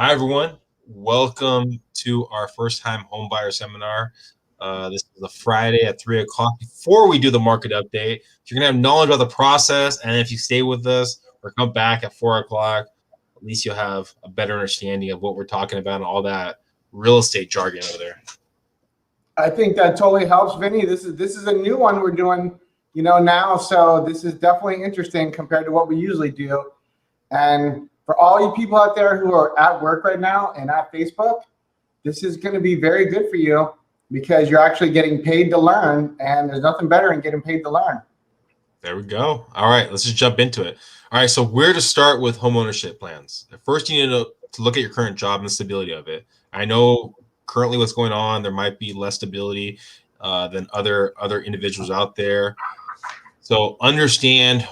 Hi, everyone. Welcome to our first time homebuyer seminar. This is a Friday at 3 o'clock. Before we do the market update, you're going to have knowledge about the process. And if you stay with us or come back at 4 o'clock, at least you'll have a better understanding of what we're talking about and all that real estate jargon over there. I think that totally helps, Vinny. This is a new one we're doing, now. So this is definitely interesting compared to what we usually do. And for all you people out there who are at work right now and at Facebook, this is going to be very good for you because you're actually getting paid to learn, and there's nothing better than getting paid to learn. There we go. All right, let's just jump into it. All right, so where to start with home ownership plans? First, you need to look at your current job and the stability of it. I know currently what's going on, there might be less stability than other individuals out there. So understand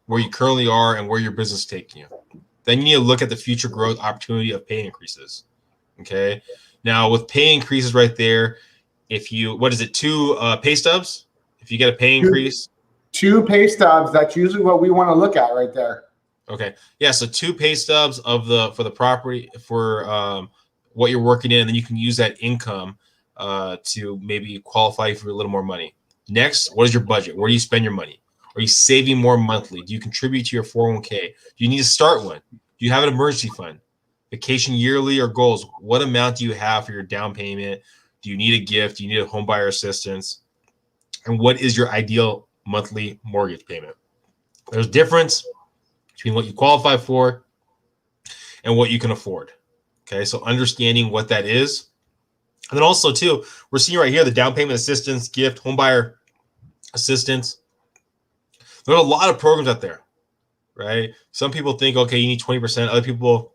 where you currently are and where your business is taking you. Then you need to look at the future growth opportunity of pay increases. Okay. Now with pay increases right there, if you, what is it, two pay stubs? If you get a pay increase. Two pay stubs, that's usually what we want to look at right there. Okay. Yeah. So two pay stubs for the property for what you're working in, and then you can use that income to maybe qualify for a little more money. Next, what is your budget? Where do you spend your money? Are you saving more monthly? Do you contribute to your 401k? Do you need to start one? Do you have an emergency fund? Vacation yearly or goals? What amount do you have for your down payment? Do you need a gift? Do you need a home buyer assistance? And what is your ideal monthly mortgage payment? There's a difference between what you qualify for and what you can afford. Okay, so understanding what that is. And then also, too, we're seeing right here the down payment assistance, gift, home buyer assistance. There's a lot of programs out there, right? Some people think, okay, you need 20%. Other people,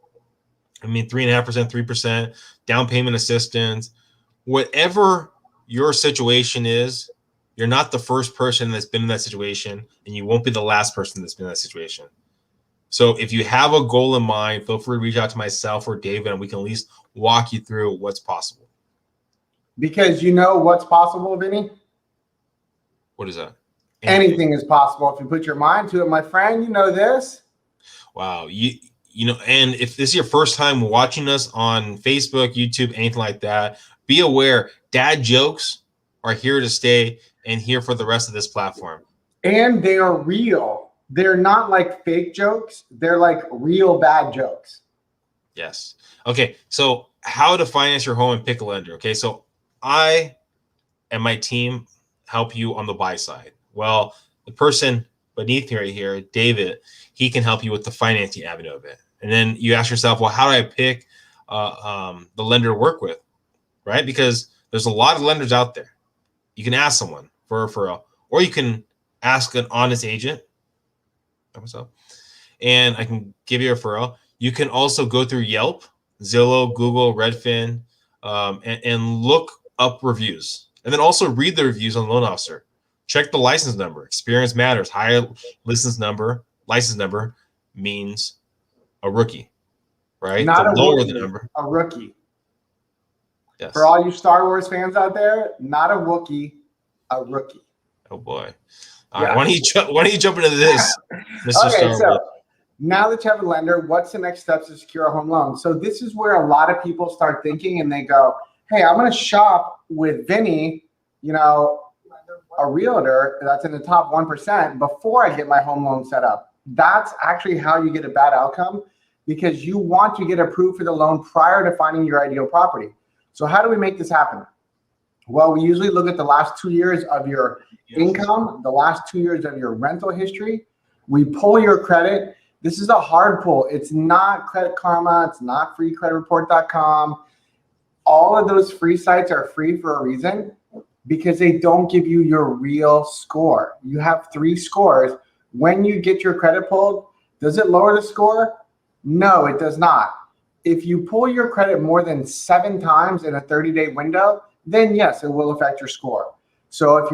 3.5%, 3%, down payment assistance. Whatever your situation is, you're not the first person that's been in that situation, and you won't be the last person that's been in that situation. So if you have a goal in mind, feel free to reach out to myself or David, and we can at least walk you through what's possible. Because you know what's possible, Vinny? What is that? Anything is possible if you put your mind to it, my friend. You know this. Wow. You know, and if this is your first time watching us on Facebook, YouTube, anything like that, be aware dad jokes are here to stay and here for the rest of this platform. And they are real. They're not like fake jokes. They're like real bad jokes. Yes. Okay. So how to finance your home and pick a lender. Okay. So I and my team help you on the buy side. Well, the person beneath me right here, David, he can help you with the financing avenue of it. And then you ask yourself, well, how do I pick the lender to work with, right? Because there's a lot of lenders out there. You can ask someone for a referral, or you can ask an honest agent, and I can give you a referral. You can also go through Yelp, Zillow, Google, Redfin, and look up reviews. And then also read the reviews on the loan officer. Check the license number. Experience matters. Higher license number means a rookie, right? Not the a lower rookie, the number. a rookie. Yes. For all you Star Wars fans out there, not a Wookiee, a rookie. Oh boy. All right. Why don't you jump into this, Mr. Okay, Star so Wars? now that you have a lender, what's the next steps to secure a home loan? So this is where a lot of people start thinking, and they go, hey, I'm going to shop with Vinnie, a realtor that's in the top 1% before I get my home loan set up. That's actually how you get a bad outcome, because you want to get approved for the loan prior to finding your ideal property. So how do we make this happen? Well, we usually look at the last 2 years of your income, the last 2 years of your rental history. We pull your credit. This is a hard pull. It's not Credit Karma. It's not freecreditreport.com. All of those free sites are free for a reason, because they don't give you your real score. You have 3 scores. When you get your credit pulled, does it lower the score? No, it does not. If you pull your credit more than 7 times in a 30-day window, then yes, it will affect your score. So if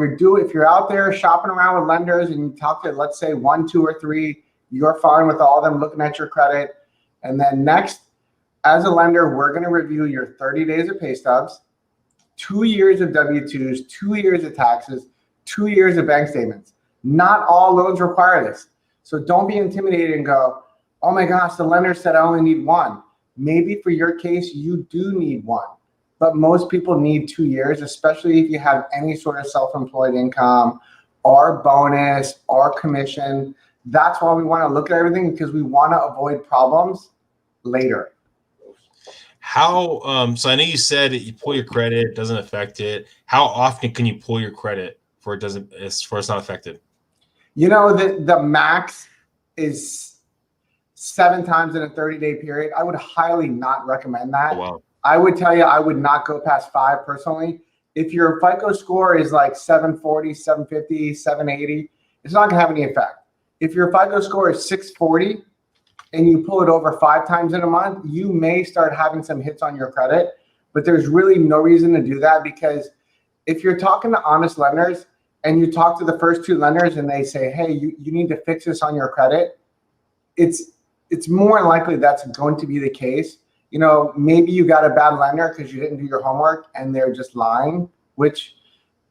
you're out there shopping around with lenders and you talk to, let's say, 1, 2, or 3, you're fine with all of them looking at your credit. And then next, as a lender, we're going to review your 30 days of pay stubs, 2 years of W-2s, 2 years of taxes, 2 years of bank statements. Not all loans require this. So don't be intimidated and go, oh my gosh, the lender said I only need 1. Maybe for your case, you do need one, but most people need 2 years, especially if you have any sort of self-employed income or bonus or commission. That's why we want to look at everything, because we want to avoid problems later. How, so I know you said you pull your credit, it doesn't affect it. How often can you pull your credit for it doesn't, as far as it's not affected? You know, the max is 7 times in a 30-day period. I would highly not recommend that. Oh, wow. I would tell you, I would not go past 5 personally. If your FICO score is like 740, 750, 780, it's not gonna have any effect. If your FICO score is 640 and you pull it over 5 times in a month, you may start having some hits on your credit, but there's really no reason to do that, because if you're talking to honest lenders and you talk to the first 2 lenders and they say, hey, you need to fix this on your credit, it's more likely that's going to be the case. You know, maybe you got a bad lender because you didn't do your homework and they're just lying, which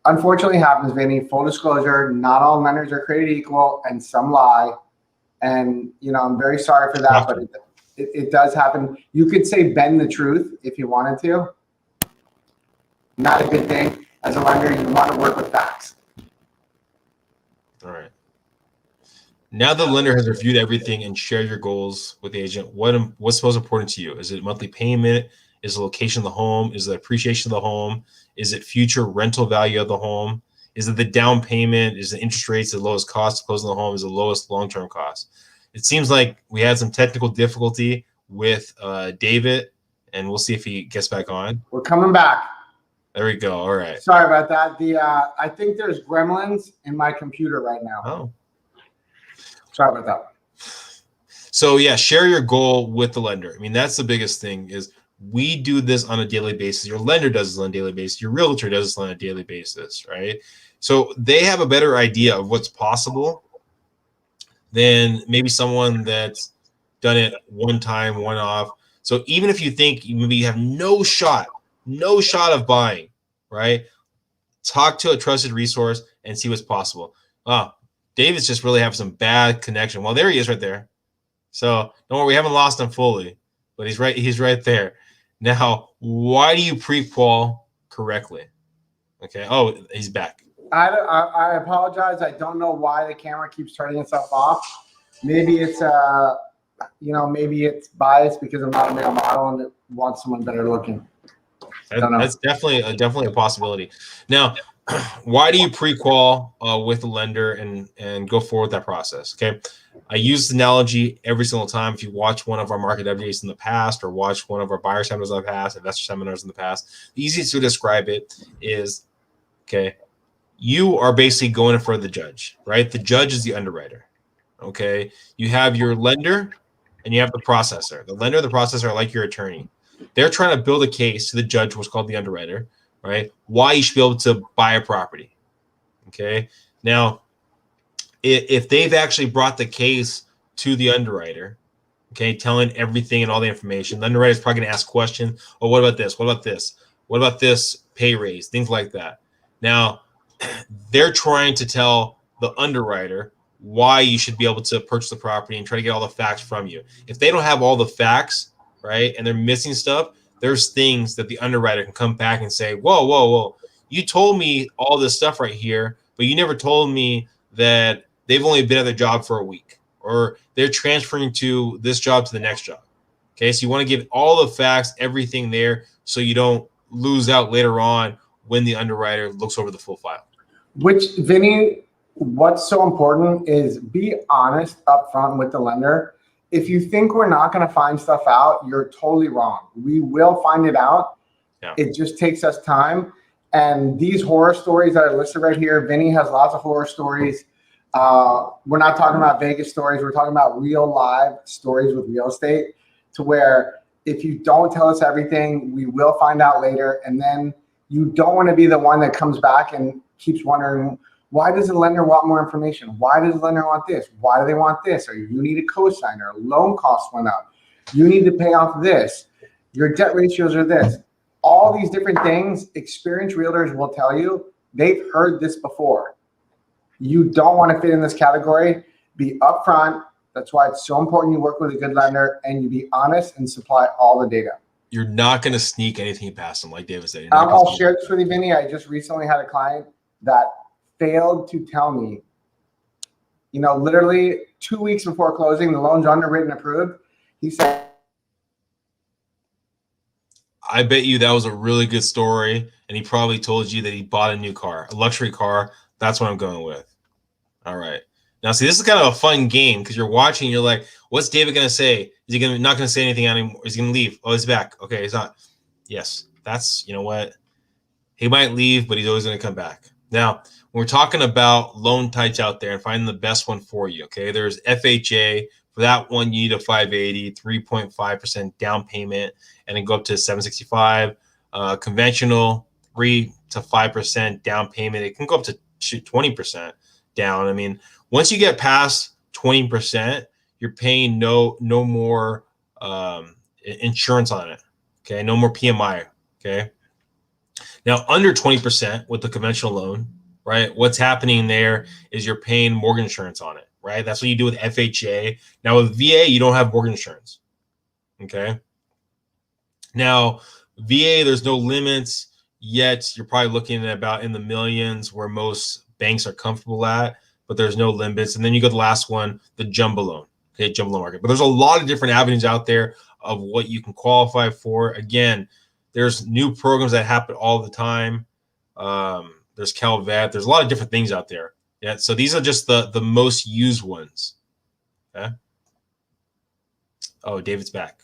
unfortunately happens, Vinny. Full disclosure, not all lenders are created equal and some lie. And, you know, I'm very sorry for that, but it does happen. You could say bend the truth if you wanted to. Not a good thing. As a lender, you want to work with facts. All right. Now the lender has reviewed everything and shared your goals with the agent. What's most important to you? Is it monthly payment? Is the location of the home? Is it appreciation of the home? Is it future rental value of the home? Is it the down payment? Is the interest rates the lowest cost to close on the home? Is the lowest long-term cost? It seems like we had some technical difficulty with David, and we'll see if he gets back on. We're coming back. There we go. All right. Sorry about that. I think there's gremlins in my computer right now. Oh. Sorry about that. So yeah, share your goal with the lender. I mean, that's the biggest thing is we do this on a daily basis. Your lender does this on a daily basis. Your realtor does this on a daily basis, right? So they have a better idea of what's possible than maybe someone that's done it one time, one off. So even if you think maybe you have no shot of buying, right? Talk to a trusted resource and see what's possible. David's just really having some bad connection. Well, there he is right there. So don't worry, we haven't lost him fully, but he's right there. Now, why do you pre-qual correctly? Okay. Oh, he's back. I apologize. I don't know why the camera keeps turning itself off. Maybe it's maybe it's biased because I'm not a male model and it wants someone better looking. That's definitely a possibility. Now, why do you pre-qual with the lender and go forward with that process? Okay. I use this analogy every single time. If you watch one of our market updates in the past or watch one of our buyer seminars in the past, investor seminars in the past, the easiest to describe it is, okay, you are basically going in front of the judge, right? The judge is the underwriter. Okay. You have your lender and you have the processor. The lender and the processor are like your attorney. They're trying to build a case to the judge, what's called the underwriter, right? Why you should be able to buy a property. Okay. Now, if they've actually brought the case to the underwriter, okay, telling everything and all the information, the underwriter is probably going to ask questions. Oh, what about this? What about this? What about this pay raise? Things like that. Now, they're trying to tell the underwriter why you should be able to purchase the property and try to get all the facts from you. If they don't have all the facts, right, and they're missing stuff, there's things that the underwriter can come back and say, whoa, you told me all this stuff right here, but you never told me that they've only been at their job for a week or they're transferring to this job to the next job. Okay, so you want to give all the facts, everything there, so you don't lose out later on when the underwriter looks over the full file. Which, Vinny, what's so important is be honest up front with the lender. If you think we're not going to find stuff out, you're totally wrong. We will find it out. Yeah. It just takes us time. And these horror stories that are listed right here, Vinny has lots of horror stories. We're not talking about Vegas stories. We're talking about real live stories with real estate, to where if you don't tell us everything, we will find out later. And then you don't want to be the one that comes back and keeps wondering, why does the lender want more information? Why does the lender want this? Why do they want this? Or you need a cosigner, loan costs went up. You need to pay off this. Your debt ratios are this. All these different things, experienced realtors will tell you they've heard this before. You don't want to fit in this category. Be upfront. That's why it's so important you work with a good lender and you be honest and supply all the data. You're not going to sneak anything past them, like David said. You're not I'll share this with you, Vinnie. I just recently had a client that failed to tell me, you know, literally 2 weeks before closing, the loan's underwritten, approved. He said, I bet you that was a really good story, and he probably told you that he bought a new car, a luxury car. That's what I'm going with. All right. Now, see, this is kind of a fun game because you're watching. You're like, what's David going to say? Is he not going to say anything anymore? Is he going to leave? Oh, he's back. Okay, he's not. Yes, that's, you know what? He might leave, but he's always going to come back. Now, when we're talking about loan types out there and finding the best one for you, okay, there's FHA. For that one, you need a 580, 3.5% down payment, and then go up to 765. Conventional, 3 to 5% down payment. It can go up to 20% down. I mean, once you get past 20%, you're paying no more insurance on it. Okay, no more PMI. Okay. Now, under 20% with the conventional loan, right? What's happening there is you're paying mortgage insurance on it, right? That's what you do with FHA. Now, with VA, you don't have mortgage insurance. Okay. Now, VA, there's no limits yet. You're probably looking at about in the millions where most banks are comfortable at, but there's no limits. And then you go to the last one, the jumbo loan. Okay, jumbo loan market. But there's a lot of different avenues out there of what you can qualify for. Again, there's new programs that happen all the time. There's CalVet. There's a lot of different things out there. Yeah. So these are just the most used ones. Okay. Oh, David's back.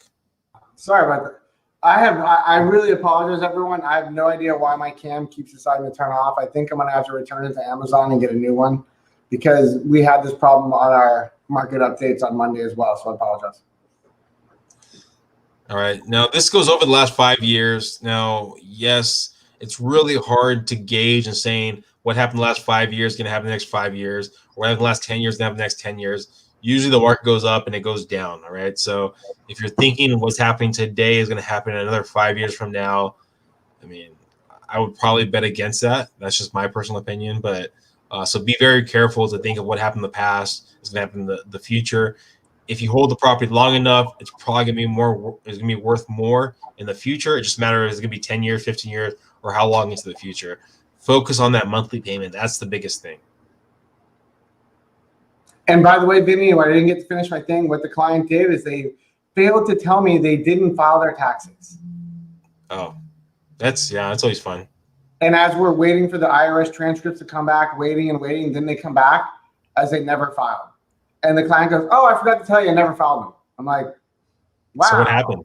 sorry about that. I really apologize, everyone. I have no idea why my cam keeps deciding to turn off. I think I'm going to have to return it to Amazon and get a new one because we had this problem on our market updates on Monday as well. So I apologize. All right. Now, this goes over the last 5 years. Now, yes, it's really hard to gauge and saying what happened the last 5 years is going to happen the next 5 years, or what happened the last 10 years is going to happen the next 10 years. Usually the market goes up and it goes down. All right. So if you're thinking what's happening today is going to happen in another 5 years from now, I mean, I would probably bet against that. That's just my personal opinion. But so be very careful to think of what happened in the past is going to happen in the future. If you hold the property long enough, it's probably going to be more. It's going to be worth more in the future. It just matters if it's going to be 10 years, 15 years, or how long into the future. Focus on that monthly payment. That's the biggest thing. And by the way, Vinnie, I didn't get to finish my thing. What the client did is they failed to tell me they didn't file their taxes. Oh, that's always fun. And as we're waiting for the IRS transcripts to come back, waiting and waiting, then they come back as they never filed. And the client goes, "Oh, I forgot to tell you, I never filed them." I'm like, "Wow." So what happened?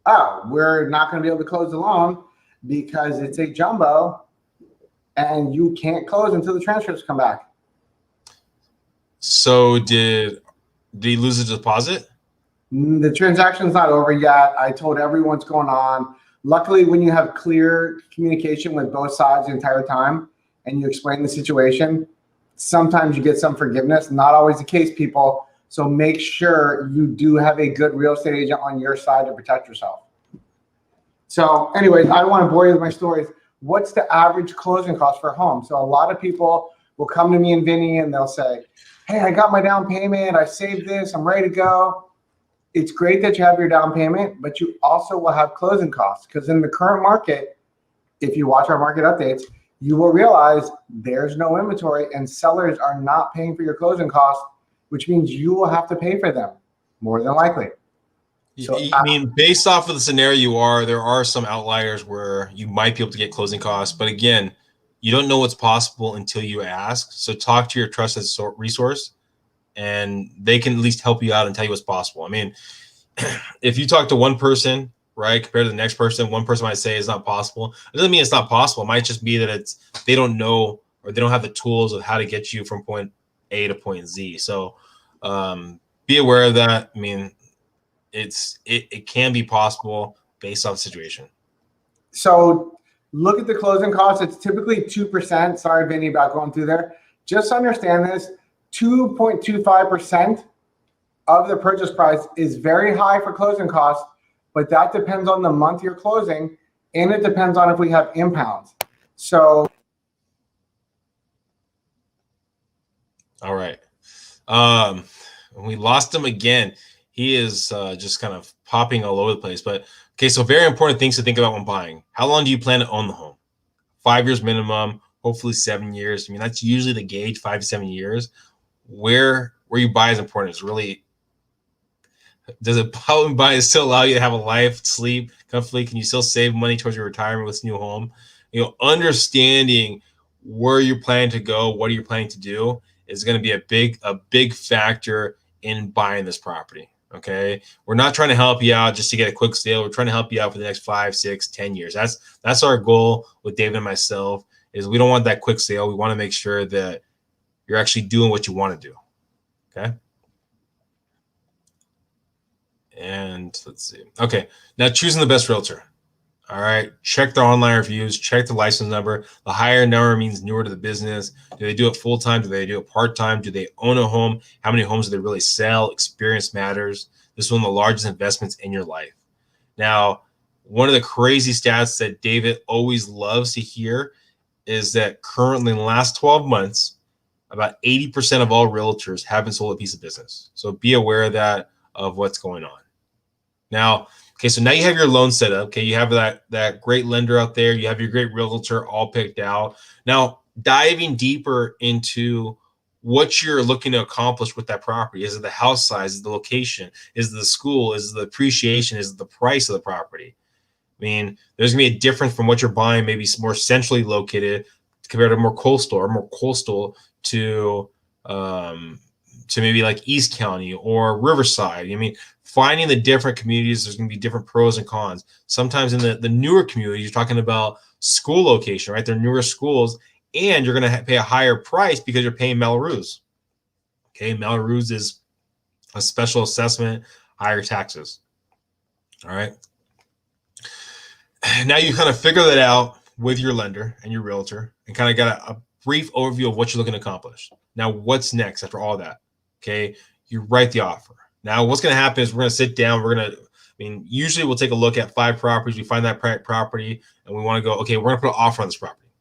Oh, we're not going to be able to close the loan because it's a jumbo and you can't close until the transcripts come back. So did he lose his deposit? The transaction's not over yet. I told everyone what's going on. Luckily, when you have clear communication with both sides the entire time and you explain the situation, sometimes you get some forgiveness. Not always the case, people. So make sure you do have a good real estate agent on your side to protect yourself. So anyways, I don't want to bore you with my stories. What's the average closing cost for a home? So a lot of people will come to me and Vinnie and they'll say, "Hey, I got my down payment. I saved this. I'm ready to go." It's great that you have your down payment, but you also will have closing costs because in the current market, if you watch our market updates, you will realize there's no inventory and sellers are not paying for your closing costs, which means you will have to pay for them more than likely. So, I mean, based off of the scenario you are, there are some outliers where you might be able to get closing costs. But again, you don't know what's possible until you ask. So talk to your trusted resource and they can at least help you out and tell you what's possible. I mean, if you talk to one person, right, compared to the next person, one person might say it's not possible. It doesn't mean it's not possible. It might just be that they don't know or they don't have the tools of how to get you from point A to point Z. So be aware of that. I mean, it can be possible based off the situation. So look at the closing costs. It's typically 2%. Sorry, Vinnie, about going through there. Just understand this, 2.25% of the purchase price is very high for closing costs, but that depends on the month you're closing, and it depends on if we have impounds. So. All right. We lost him again. He is just kind of popping all over the place. But okay, so very important things to think about when buying. How long do you plan to own the home? 5 years minimum, hopefully 7 years. I mean, that's usually the gauge, 5 to 7 years. Where you buy is important. It's really, does it how you buy still allow you to have a life, sleep comfortably? Can you still save money towards your retirement with this new home? Understanding where you're planning to go, what are you planning to do, is going to be a big factor in buying this property. Okay, we're not trying to help you out just to get a quick sale. We're trying to help you out for the next 5, 6, 10 years. That's our goal with David and myself. Is we don't want that quick sale. We want to make sure that you're actually doing what you want to do. Okay. And let's see. Okay, now choosing the best realtor. All right, check their online reviews, check the license number. The higher number means newer to the business. Do they do it full time? Do they do it part time? Do they own a home? How many homes do they really sell? Experience matters. This is one of the largest investments in your life. Now, one of the crazy stats that David always loves to hear is that currently in the last 12 months, about 80% of all realtors haven't sold a piece of business. So be aware of that, of what's going on. Now, okay, so now you have your loan set up. Okay, you have that great lender out there. You have your great realtor all picked out. Now, diving deeper into what you're looking to accomplish with that property. Is it the house size? Is it the location? Is it the school? Is it the appreciation? Is it the price of the property? I mean, there's going to be a difference from what you're buying, maybe more centrally located compared to more coastal to maybe like East County or Riverside. I mean, finding the different communities, there's going to be different pros and cons. Sometimes in the newer communities, you're talking about school location, right? They're newer schools, and you're going to pay a higher price because you're paying Melrose. Okay, Melrose is a special assessment, higher taxes. All right. Now you kind of figure that out with your lender and your realtor and kind of got a brief overview of what you're looking to accomplish. Now, what's next after all that? Okay, you write the offer. Now, what's going to happen is we're going to sit down. Usually we'll take a look at 5 properties. We find that property and we want to go, okay, we're going to put an offer on this property.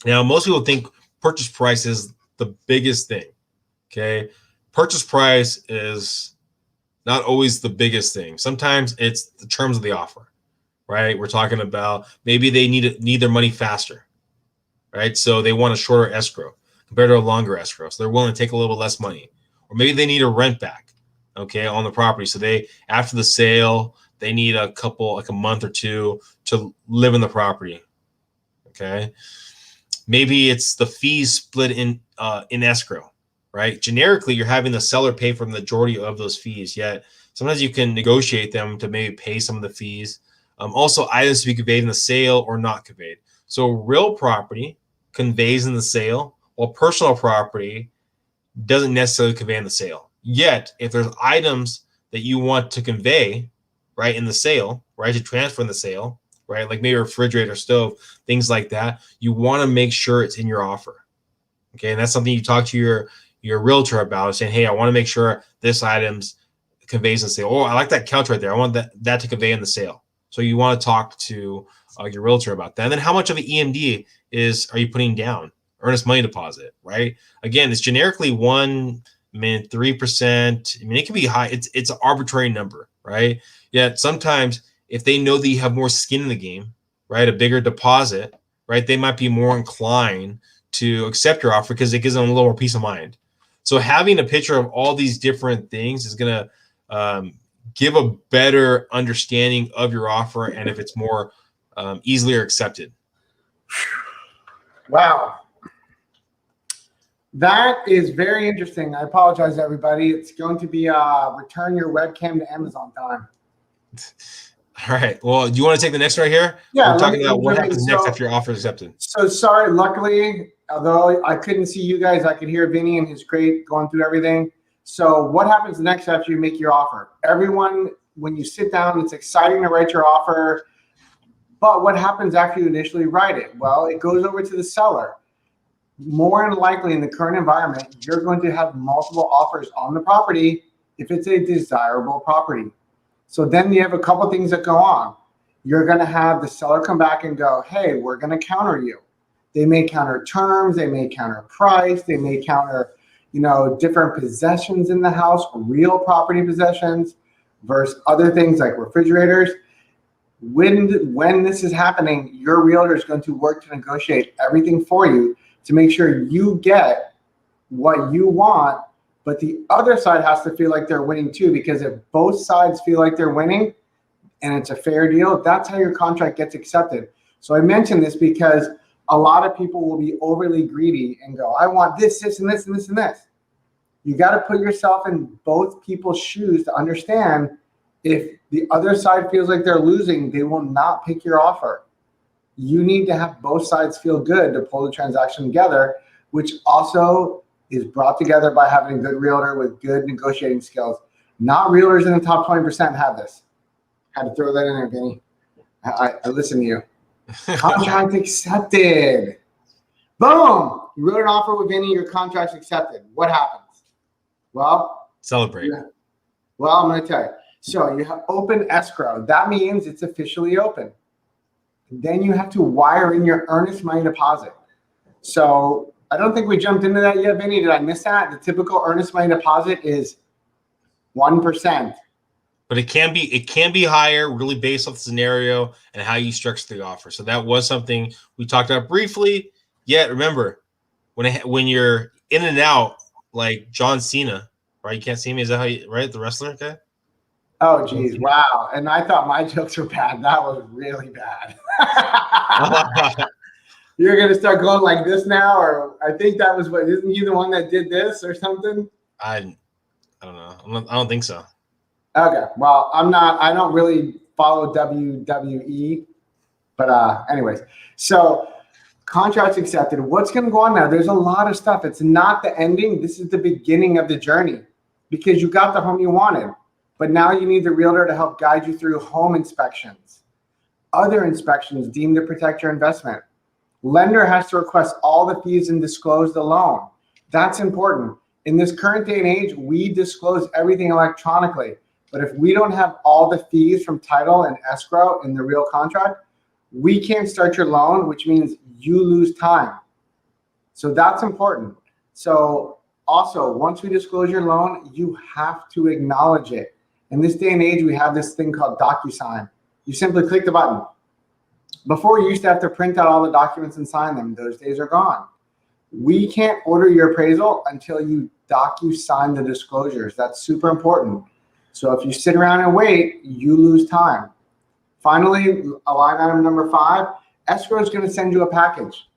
Now, most people think purchase price is the biggest thing. Okay, purchase price is not always the biggest thing. Sometimes it's the terms of the offer. Right? We're talking about maybe they need their money faster, right? So they want a shorter escrow compared to a longer escrow. So they're willing to take a little less money. Or maybe they need a rent back, okay, on the property. So they, after the sale, they need a month or two to live in the property, okay? Maybe it's the fees split in escrow, right? Generically, you're having the seller pay for the majority of those fees, yet sometimes you can negotiate them to maybe pay some of the fees. Also, items to be conveyed in the sale or not conveyed. So real property conveys in the sale, while personal property doesn't necessarily convey in the sale. Yet, if there's items that you want to convey, right, in the sale, right, to transfer in the sale, right, like maybe a refrigerator, stove, things like that, you want to make sure it's in your offer. Okay, and that's something you talk to your realtor about, saying, hey, I want to make sure this item's conveys in the sale. Oh, I like that couch right there. I want that to convey in the sale. So you want to talk to your realtor about that. And then how much of an EMD are you putting down? Earnest money deposit, right? Again, it's generically 3%. I mean, it can be high. It's an arbitrary number, right? Yet sometimes if they know that you have more skin in the game, right, a bigger deposit, right, they might be more inclined to accept your offer because it gives them a little more peace of mind. So having a picture of all these different things is going to give a better understanding of your offer and if it's more easily accepted. Wow. That is very interesting. I apologize, everybody. It's going to be return your webcam to Amazon time. All right. Well, do you want to take the next right here? Yeah. We're talking about what happens next after your offer is accepted. So sorry. Luckily, although I couldn't see you guys, I could hear Vinnie and his great going through everything. So what happens next after you make your offer? Everyone, when you sit down, it's exciting to write your offer. But what happens after you initially write it? Well, it goes over to the seller. More than likely in the current environment, you're going to have multiple offers on the property if it's a desirable property. So then you have a couple things that go on. You're going to have the seller come back and go, hey, we're going to counter you. They may counter terms. They may counter price. They may counter, different possessions in the house, real property possessions versus other things like refrigerators. When this is happening, your realtor is going to work to negotiate everything for you to make sure you get what you want, but the other side has to feel like they're winning too, because if both sides feel like they're winning and it's a fair deal, that's how your contract gets accepted. So I mention this because a lot of people will be overly greedy and go, I want this, this, and this, and this, and this. You got to put yourself in both people's shoes to understand if the other side feels like they're losing, they will not pick your offer. You need to have both sides feel good to pull the transaction together, which also is brought together by having a good realtor with good negotiating skills. Not realtors in the top 20% have this. Had to throw that in there, Vinny. I listen to you. Contract accepted. Boom. You wrote an offer with Vinny, your contract's accepted. What happens? Well, celebrate. Well, I'm going to tell you. So you have open escrow. That means it's officially open. Then you have to wire in your earnest money deposit. So I don't think we jumped into that yet, Vinny. Did I miss that? The typical earnest money deposit is 1%. But it can be higher, really based off the scenario and how you structure the offer. So that was something we talked about briefly. Yet remember, when you're in and out like John Cena, right? You can't see me. Is that how you, right? The wrestler, okay? Oh, geez. Wow. And I thought my jokes were bad. That was really bad. You're going to start going like this now? Or I think that was what, isn't he the one that did this or something? I don't know. I don't think so. Okay. Well, I don't really follow WWE, but anyways. So contracts accepted. What's going to go on now? There's a lot of stuff. It's not the ending. This is the beginning of the journey because you got the home you wanted. But now you need the realtor to help guide you through home inspections, other inspections deemed to protect your investment. Lender has to request all the fees and disclose the loan. That's important. In this current day and age, we disclose everything electronically. But if we don't have all the fees from title and escrow in the real contract, we can't start your loan, which means you lose time. So that's important. So also, once we disclose your loan, you have to acknowledge it. In this day and age, we have this thing called DocuSign. You simply click the button. Before, you used to have to print out all the documents and sign them. Those days are gone. We can't order your appraisal until you DocuSign the disclosures. That's super important. So if you sit around and wait, you lose time. Finally, line item number 5, escrow is going to send you a package.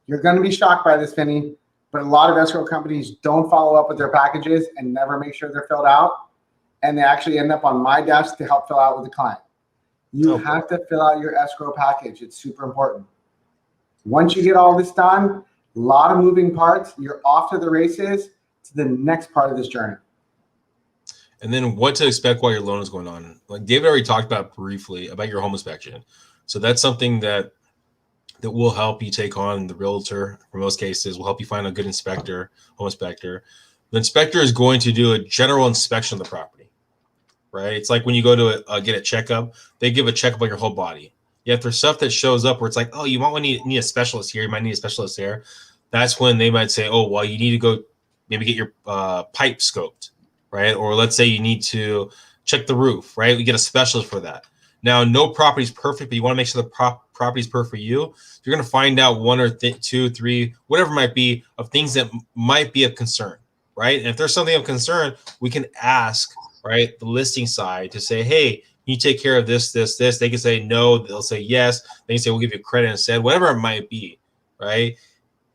You're going to be shocked by this, Vinny, but a lot of escrow companies don't follow up with their packages and never make sure they're filled out. And they actually end up on my desk to help fill out with the client. You have to fill out your escrow package. It's super important. Once you get all this done, a lot of moving parts, you're off to the races to the next part of this journey. And then what to expect while your loan is going on. Like David already talked about briefly about your home inspection. So that's something that will help you take on the realtor. For most cases, will help you find a good inspector, home inspector. The inspector is going to do a general inspection of the property, right? It's like when you go to get a checkup, they give a checkup on your whole body. Yet there's stuff that shows up where it's like, oh, you might need a specialist here. You might need a specialist there. That's when they might say, oh, well, you need to go maybe get your pipe scoped, right? Or let's say you need to check the roof, right? We get a specialist for that. Now, no property is perfect, but you want to make sure the property is perfect for you. You're going to find out 1 or 2, 3, whatever it might be, of things that might be of concern, right? And if there's something of concern, we can ask, right, the listing side to say, hey, you take care of this, this, this. They can say no. They'll say yes. They can say we'll give you credit instead, whatever it might be, right?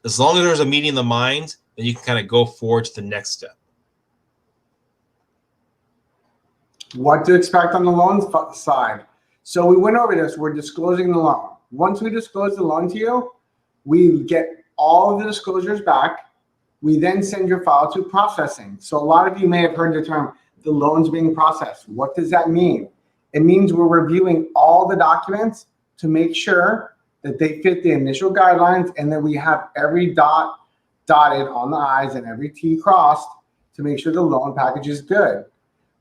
As long as there's a meeting in the mind, then you can kind of go forward to the next step. What to expect on the loan side. So we went over this. We're disclosing the loan. Once we disclose the loan to you, we get all of the disclosures back. We then send your file to processing. So a lot of you may have heard the term, the loan's being processed. What does that mean? It means we're reviewing all the documents to make sure that they fit the initial guidelines and that we have every dot dotted on the I's and every T crossed to make sure the loan package is good.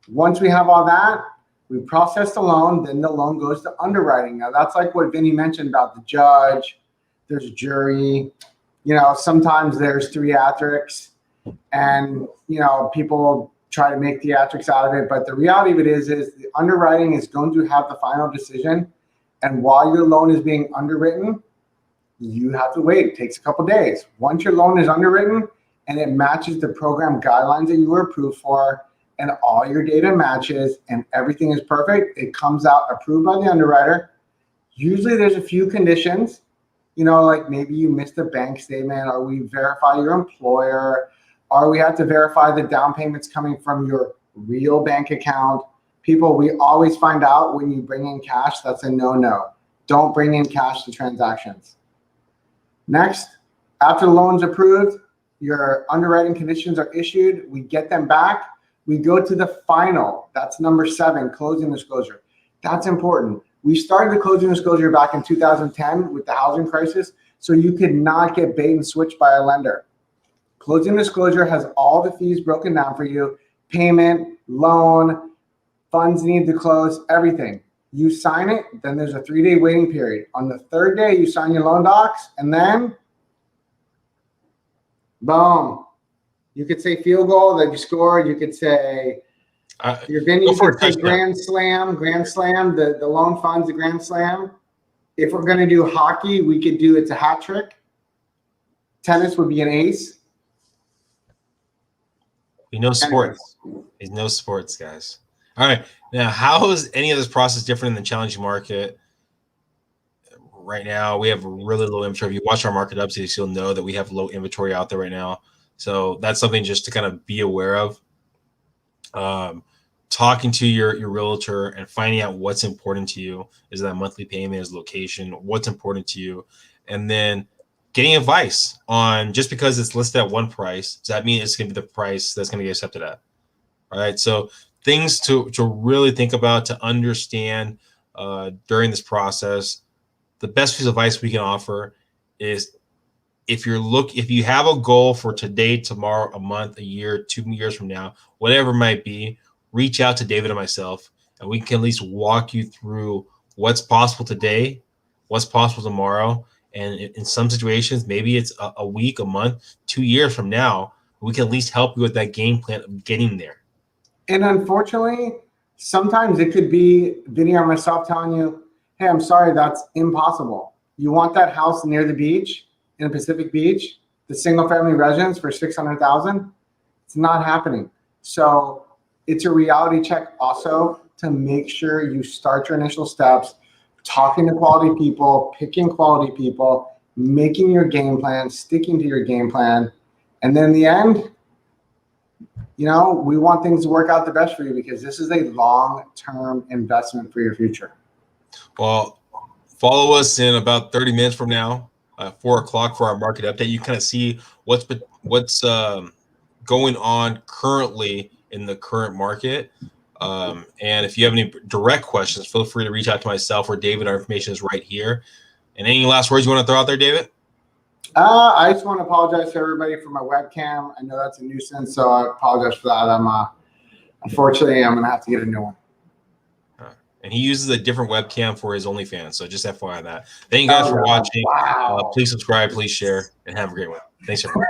Once we have all that, we process the loan, then the loan goes to underwriting. Now that's like what Vinny mentioned about the judge, there's a jury, sometimes there's 3 theatrics. And, people try to make theatrics out of it. But the reality of it is the underwriting is going to have the final decision. And while your loan is being underwritten, you have to wait. It takes a couple days. Once your loan is underwritten and it matches the program guidelines that you were approved for, and all your data matches and everything is perfect, it comes out approved by the underwriter. Usually there's a few conditions, like maybe you missed a bank statement, or we verify your employer, or we have to verify the down payments coming from your real bank account. People, we always find out when you bring in cash, that's a no-no. Don't bring in cash to transactions. Next, after the loan's approved, your underwriting conditions are issued, we get them back, we go to the final, that's number 7, closing disclosure. That's important. We started the closing disclosure back in 2010 with the housing crisis, so you could not get bait and switched by a lender. Closing disclosure has all the fees broken down for you, payment, loan, funds needed to close, everything. You sign it, then there's a 3-day waiting period. On the 3rd day, you sign your loan docs, and then, boom. You could say field goal that you scored. You could say your Vinnie. You could say grand slam, the loan funds, the grand slam. If we're going to do hockey, we could do it's a hat trick. Tennis would be an ace. We know sports. There's no sports, guys. All right. Now, how is any of this process different in the challenging market? Right now, we have really low inventory. If you watch our market updates, you'll know that we have low inventory out there right now. So that's something just to kind of be aware of. Talking to your realtor and finding out what's important to you. Is that monthly payment? Is location? What's important to you? And then getting advice on, just because it's listed at one price, does that mean it's going to be the price that's going to get accepted at? All right. So things to really think about, to understand during this process. The best piece of advice we can offer is, if you have a goal for today, tomorrow, a month, a year, 2 years from now, whatever it might be, reach out to David and myself, and we can at least walk you through what's possible today, what's possible tomorrow, and in some situations, maybe it's a week, a month, 2 years from now, we can at least help you with that game plan of getting there. And unfortunately, sometimes it could be Vinnie or myself telling you, hey, I'm sorry, that's impossible. You want that house near the beach in Pacific Beach, the single family residence for $600,000? It's not happening. So it's a reality check also to make sure you start your initial steps, talking to quality people, picking quality people, making your game plan, sticking to your game plan. And then in the end, we want things to work out the best for you, because this is a long-term investment for your future. Well, follow us in about 30 minutes from now, 4 o'clock, for our market update. You kind of see what's going on currently in the current market. And if you have any direct questions, feel free to reach out to myself or David. Our information is right here. And any last words you want to throw out there, David? I just want to apologize to everybody for my webcam. I know that's a nuisance, so I apologize for that. Unfortunately, I'm going to have to get a new one. And he uses a different webcam for his OnlyFans. So just FYI that. Thank you guys for watching. Wow. Please subscribe, please share, and have a great one. Thanks, everyone.